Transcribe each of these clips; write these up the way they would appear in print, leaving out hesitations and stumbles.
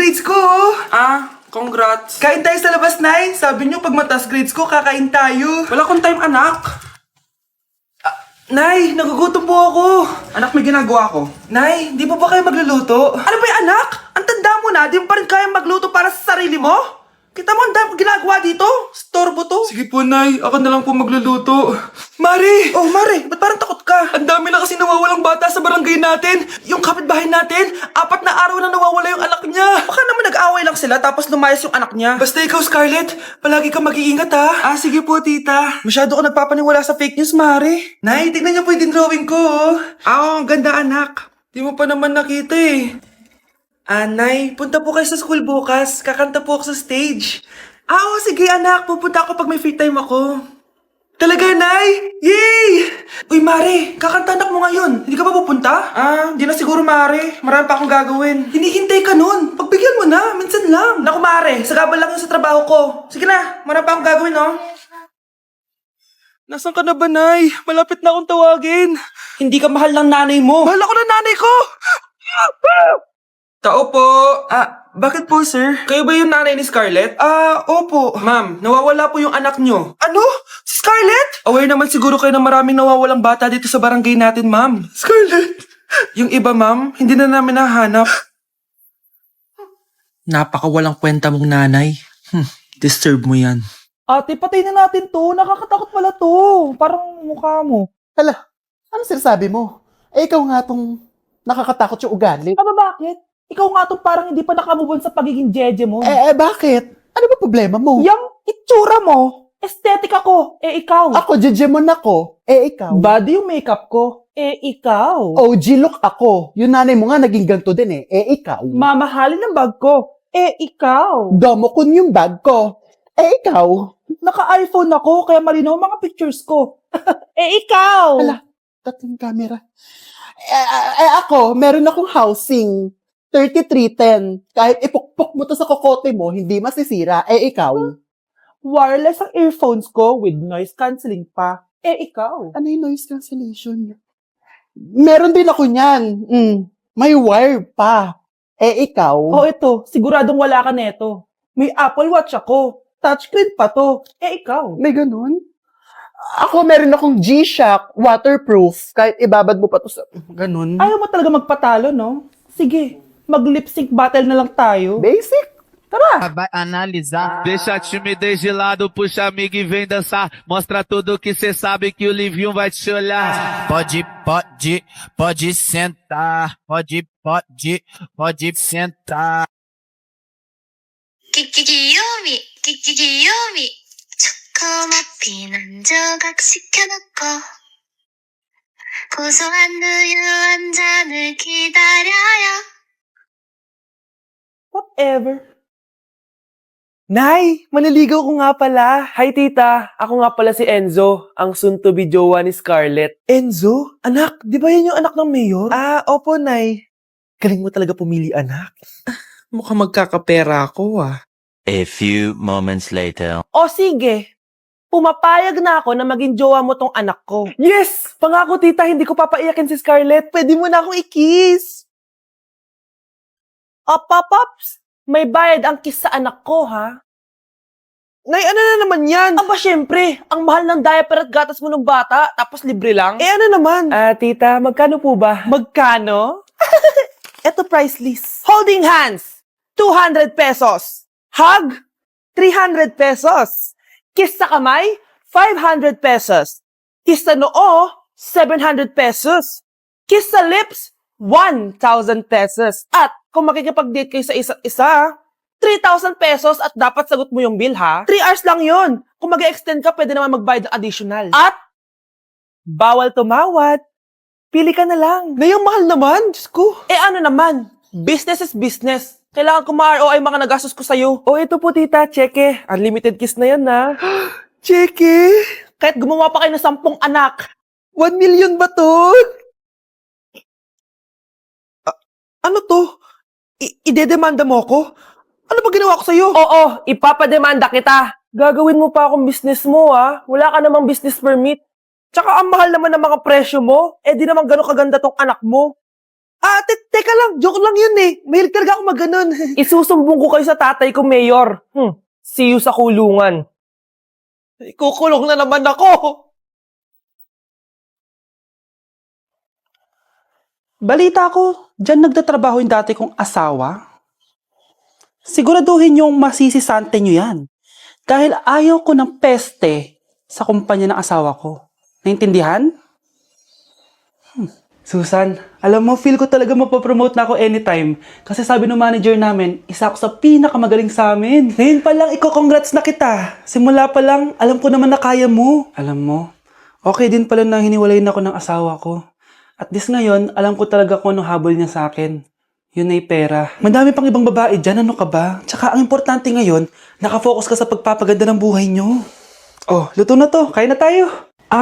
grades ko, oh. Congrats. Kain tayo sa labas, Nay. Sabi niyo, pag mataas grades ko, kakain tayo. Wala akong time, anak. Nay, nagugutom po ako. Anak, may ginagawa ko. Nay, di pa ba kayo magluluto? Ano ba yung anak? Ang tanda mo na, di mo pa rin kaya magluto para sa sarili mo? Kita mo, ang dami ginagawa dito. Storbo to. Sige po, Nay. Ako na lang po magluluto. Mari! Oh, Mari, ba't parang takot ka? Ang dami na kasi nawawalang bata sa barangay natin. Yung kapitbahay natin, 4 na araw na nawawala yung anak niya. Baka naman nag-away lang sila tapos lumayas yung anak niya. Basta ikaw, Scarlett, palagi kang mag-iingat ha. Sige po, tita. Masyado ka nagpapaniwala sa fake news, Mari. Nay, tignan niyo po yung drawing ko. Oh. Ang ganda, anak. Di mo pa naman nakita eh. Nay, punta po kayo sa school bukas. Kakanta po ako sa stage. Sige anak. Pupunta ako pag may free time ako. Talaga, Nay? Yay! Uy, Mare, kakanta anak mo ngayon. Hindi ka ba pupunta? Hindi na siguro, Mare. Marami pa akong gagawin. Hinihintay ka nun. Pagbigyan mo na. Minsan lang. Naku, Mare. Sagabal lang yun sa trabaho ko. Sige na. Marami pa akong gagawin, no? Nasaan ka na ba, Nay? Malapit na akong tawagin. Hindi ka mahal ng nanay mo. Mahal ako ng nanay ko! Tao po. Bakit po, sir? Kayo ba yung nanay ni Scarlett? Opo. Ma'am, nawawala po yung anak nyo. Ano? Si Scarlett? Aware naman siguro kayo ng maraming nawawalang bata dito sa barangay natin, ma'am. Scarlett? Yung iba, ma'am, hindi na namin nahanap. Napakawalang kwenta mong nanay. Disturb mo yan. Ate, patay na natin to. Nakakatakot pala to. Parang mukha mo. Hala, ano sinasabi mo? Ikaw nga tong nakakatakot yung ugali. Bakit? Ikaw nga to parang hindi pa nakamubon sa pagiging jeje mo. Bakit? Ano ba problema mo? Yung itsura mo, aesthetic ako. Ikaw. Ako, jejemon ako. Ikaw. Body yung makeup ko. Ikaw. OG look ako. Yung nanay mo nga naging ganito din ikaw. Mamahalin ng bag ko. Ikaw. Domokun yung bag ko. Ikaw. Naka-iPhone ako, kaya malinaw ang mga pictures ko. Ikaw. Hala, tatlong camera. Ako, meron akong housing. 3310. Kahit ipukpok mo to sa kokote mo, hindi masisira. Ikaw. Wireless ang earphones ko with noise cancelling pa. Ikaw. Ano yung noise cancellation? Meron din ako niyan. May wire pa. Ikaw. Ito. Siguradong wala ka neto. May Apple Watch ako. Touchscreen pa to. Ikaw. May ganun? Ako, meron akong G-Shock, waterproof. Kahit ibabad mo pa to sa... Ganun. Ayaw mo talaga magpatalo, no? Sige, mag-lip sync battle na lang tayo. Basic. Tara. Vai analisar. Deixa a timidez de lado, puxa amigo e vem dançar. Mostra tudo que cê sabe que o Livinho vai te olhar. Pode sentar. Pode sentar. 귀요미 초코머피 난 조각시켜놓고 고소한 우유 한 잔을 기다려요. Whatever. Nay, maniligaw ko nga pala. Hi, tita. Ako nga pala si Enzo, ang soon-to-be jowa ni Scarlett. Enzo? Anak, di ba yan yung anak ng mayor? Opo, Nay. Galing mo talaga pumili, anak. Mukhang magkakapera ako, A few moments later. O sige, pumapayag na ako na maging jowa mo tong anak ko. Yes! Pangako, tita, hindi ko papaiyakin si Scarlett. Pwede mo na akong i-kiss. Pops, may bayad ang kiss sa anak ko, ha? Nay, ano na naman yan? Aba, syempre, ang mahal ng diaper at gatas mo ng bata, tapos libre lang. Ano naman? Tita, magkano po ba? Magkano? Eto price list. Holding hands, 200 pesos. Hug, 300 pesos. Kiss sa kamay, 500 pesos. Kiss sa noo, 700 pesos. Kiss sa lips, 1,000 pesos. At kung makikipag-date kayo sa isa't isa, 3,000 pesos at dapat sagot mo yung bill, ha? 3 hours lang yon. Kung mag-extend ka, pwede naman magbayad ng additional. At, bawal tumawad. Pili ka na lang. Nay, ang mahal naman. Diyos ko. Ano naman? Business is business. Kailangan ko ma-ROI mga nagastos ko sa'yo. Ito po, tita. Cheque. Unlimited kiss na yan, na. Cheque? Kahit gumawa pa kayo ng 10 anak. 1 million ba to? Ano to? Idedemanda mo ako? Ano ba ginawa ko sa'yo? Oo, ipapademanda kita. Gagawin mo pa akong business mo, ha? Wala ka namang business permit. Tsaka ang mahal naman ng mga presyo mo. Di naman gano'ng kaganda tong anak mo. Teka lang, joke lang yun eh. Mahilig talaga ako mag-ganon. Isusumbong ko kayo sa tatay ko, Mayor. See you sa kulungan. Kukulong na naman ako. Balita ko, dyan nagtatrabaho yung dati kong asawa. Siguraduhin yung masisisante nyo yan. Dahil ayaw ko ng peste sa kumpanya ng asawa ko. Naintindihan? Susan, alam mo, feel ko talaga mapapromote na ako anytime. Kasi sabi ng manager namin, isa ako sa pinakamagaling sa amin. Ngayon pa lang, congrats na kita. Simula pa lang, alam ko naman na kaya mo. Alam mo, okay din pala na hiniwalayin ako ng asawa ko. At this ngayon, alam ko talaga kung ano habol niya sa akin. Yun ay pera. Madami pang ibang babae dyan, ano ka ba? Tsaka ang importante ngayon, nakafocus ka sa pagpapaganda ng buhay nyo. Oh, luto na to. Kain na tayo.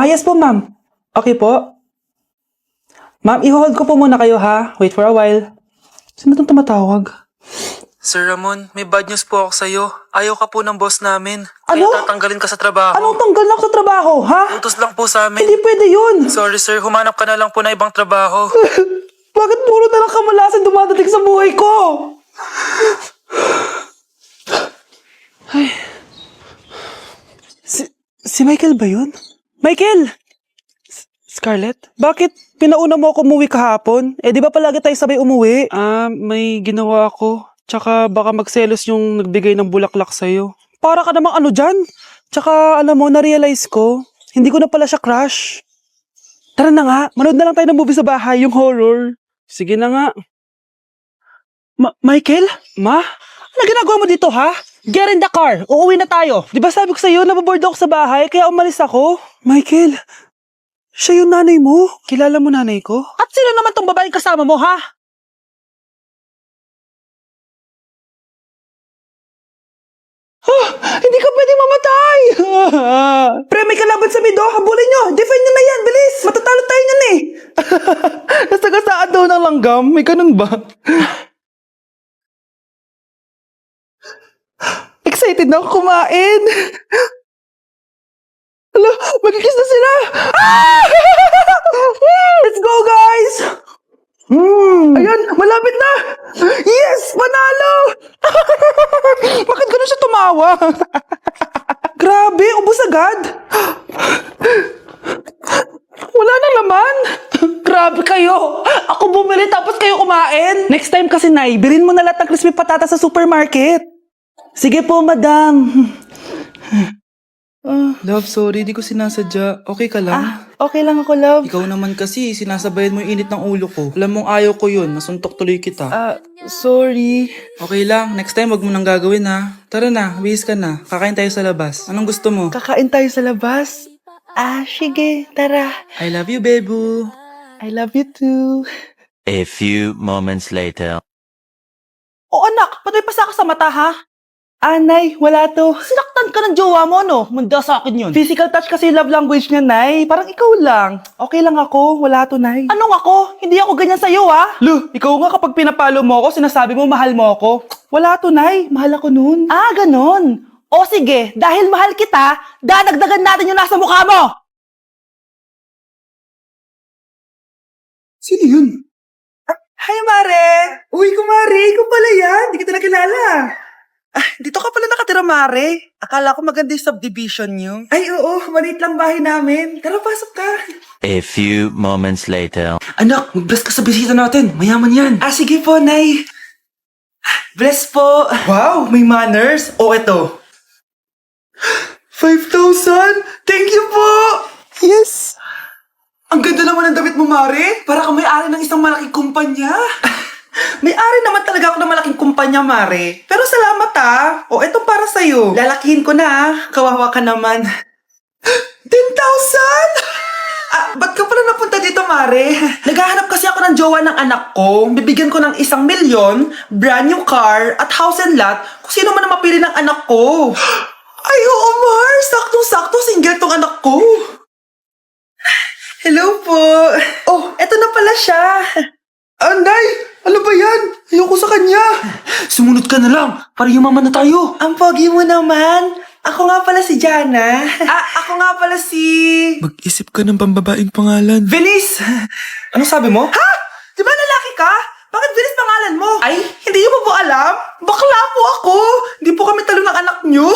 Yes po, ma'am. Okay po. Ma'am, i-hold ko po muna kayo ha. Wait for a while. Sino itong tumatawag? Sir Ramon, may bad news po ako sa'yo. Ayaw ka po ng boss namin. Ano? Kaya tatanggalin ka sa trabaho. Anong tanggal na ako sa trabaho, ha? Utos lang po sa amin. Hindi pwede yun. Sorry sir, humanap ka na lang po na ibang trabaho. Bakit puro na lang kamalasan dumadating sa buhay ko? Si Michael ba yun? Michael! Scarlett? Bakit pinauna mo ako umuwi kahapon? Eh, di ba palagi tayo sabay umuwi? May ginawa ako. Tsaka baka magselos yung nagbigay ng bulaklak sa'yo. Para ka namang ano dyan? Tsaka, alam mo, na-realize ko, hindi ko na pala siya crush. Tara na nga, manood na lang tayo ng movie sa bahay, yung horror. Sige na nga. Michael? Ma? Ano ginagawa mo dito, ha? Get in the car, uuwi na tayo. Di ba sabi ko sa'yo, nababoard ako sa bahay, kaya umalis ako? Michael, siya yung nanay mo? Kilala mo nanay ko? At sino naman tong babaeng kasama mo, ha? Hindi ka pwedeng mamatay! Pre, may kalaban sa mido. Habulin nyo. Defend nyo na yan. Bilis. Matatalo tayo nyan eh. Nasagasaan daw ng langgam. May ganun ba? Excited na ako kumain. Hala, magkikis na sila. Ah! Let's go, guys. Ayan, malapit na. Yes, panalo. Bakit ganun siya tumawa? Grabe, ubos agad. Wala na laman. Grabe kayo! Ako bumili tapos kayo kumain! Next time kasi, Nay, bilhin mo na lahat ng crispy patata sa supermarket. Sige po, madam. Love, sorry, di ko sinasadya. Okay ka lang? Okay lang ako, love. Ikaw naman kasi, sinasabayan mo yung init ng ulo ko. Alam mong ayaw ko yun, nasuntok tuloy kita. Sorry. Okay lang, next time wag mo nang gagawin ha. Tara na, bihis ka na. Kakain tayo sa labas. Anong gusto mo? Kakain tayo sa labas. Sige, tara. I love you, Bebu. I love you too. A few moments later. Oh, anak, patay pa sa ka sa mata, ha? Nay, wala to. Sinaktan ka ng jowa mo, no? Manda sa akin yun. Physical touch kasi love language niya, Nay. Parang ikaw lang. Okay lang ako, wala to, Nay. Anong ako? Hindi ako ganyan sa'yo, ha? Lu, ikaw nga kapag pinapalo mo ako, sinasabi mo mahal mo ako. Wala to, Nay. Mahal ako nun. Ganon. O sige, dahil mahal kita, dadagdagan natin yung nasa mukha mo! Sino yun? Hi, Mare! Uy, kumare, ikaw pala yan. Di kita nakilala. Dito ka pala nakatira, Mare. Akala ko maganda yung subdivision nyo. Ay, oo. Maliit lang bahay namin. Tara, pasok ka. A few moments later. Anak, mag-bless ka sa bisita natin. Mayaman yan. Sige po, Nay. Bless po. Wow, may manners. O, eto. 5,000? Thank you po. Yes. Ang ganda naman ng damit mo, Mare. Para kang may-ari ng isang malaking kumpanya. May-ari naman talaga ako ng malaking kumpanya, Mare. Pero salamat O, eto para sa'yo. Lalakihin ko na Kawawa ka naman. 10,000? Ba't ka pala napunta dito, Mare? Naghahanap kasi ako ng jowa ng anak ko. Bibigyan ko ng 1,000,000, brand new car, at house and lot kung sino man ang mapili ng anak ko. Ay, oo, Mar! Saktong-sakto, single tong anak ko. Hello po. Oh, eto na pala siya. Anday! Ano ba yan? Ayoko sa kanya. Sumunod ka na lang para yumaman na tayo. Ang pogi mo naman. Ako nga pala si Jana. Ako nga pala si... Mag-isip ka ng pambabaing pangalan. Venice! Ano sabi mo? Ha? Di ba lalaki ka? Bakit Venus pangalan mo? Ay, hindi niyo pa po alam? Bakla po ako. Hindi po kami talo ng anak niyo.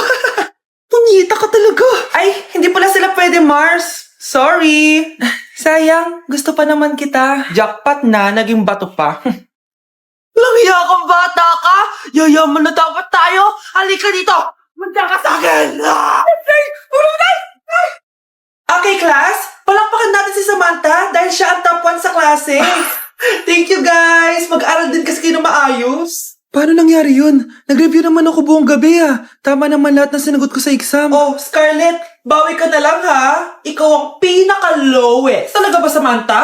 Punyita ka talaga. Ay, hindi pala sila pwede, Mars. Sorry. Sayang, gusto pa naman kita. Jackpot na, naging bato pa. Langya kang bata ka! Yayaman na dapat tayo! Halika dito! Manda ka sa akin! Okay, class. Palakpakan natin si Samantha dahil siya ang top 1 sa klase. Thank you, guys. Mag-aral din kasi kayo na maayos. Paano nangyari yun? Nag-review naman ako buong gabi Tama naman lahat ng sinagot ko sa exam. Oh, Scarlett, bawi ka na lang ha. Ikaw ang pinaka-lowest. Talaga ba, Samantha?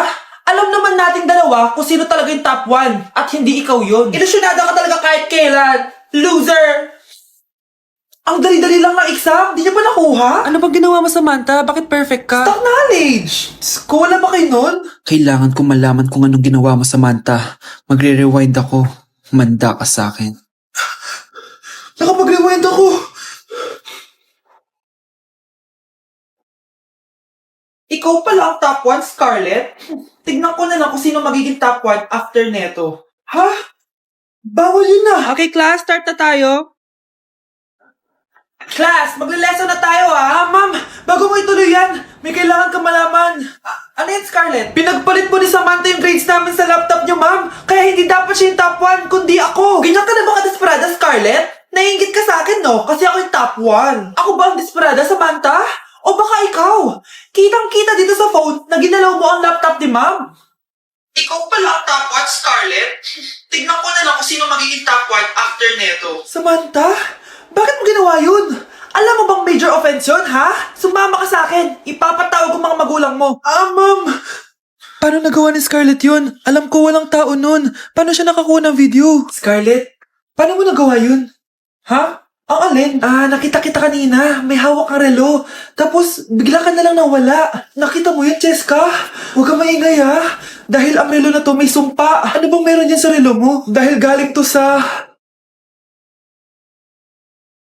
Alam naman nating dalawa kung sino talaga yung top 1 at hindi ikaw yun. Ilusyonada ka talaga kahit kailan. Loser! Ang dali-dali lang ng exam, di niya pa nakuha? Ano bang ginawa mo, Samantha? Bakit perfect ka? Stock knowledge! Wala ba kayo nun? Kailangan ko malaman kung anong ginawa mo, Samantha. Magre-rewind ako. Manda ka sa akin. Nakapag-rewind ako. Ikaw pala ang top 1, Scarlett? Tignan ko na lang kung sino magiging top 1 after neto. Ha? Bawal yun na. Okay, class, start na tayo. Class, magle-lesson na tayo Ma'am, bago mo ituloy yan, may kailangan ka malaman. Ano yan, Scarlett? Pinagpalit mo ni Samantha yung grades namin sa laptop niyo, ma'am. Kaya hindi dapat siya yung top 1, kundi ako. Ganyan ka na ba ka-desperada, Scarlett? Naiingit ka sa akin, no? Kasi ako yung top 1. Ako ba ang desperada, Samantha? O baka ikaw? Kitang-kita dito sa phone na ginalaw mo ang laptop ni ma'am. Ikaw pala ang top 1, Scarlett? Tignan ko na lang kung sino magiging top 1 after neto. Samantha? Bakit mo ginawa yun? Alam mo bang major offense yun, ha? Sumama ka sa akin. Ipapatawag ko mga magulang mo. Ma'am! Paano nagawa ni Scarlett yun? Alam ko walang tao nun. Paano siya nakakuha ng video? Scarlett, paano mo nagawa yun? Ha? Ang alin? Nakita kita kanina. May hawak kang relo. Tapos, bigla ka na lang nawala. Nakita mo yun, Cheska? Huwag kang maingay, ha? Dahil ang relo na to may sumpa. Ano bang meron yan sa relo mo? Dahil galing to sa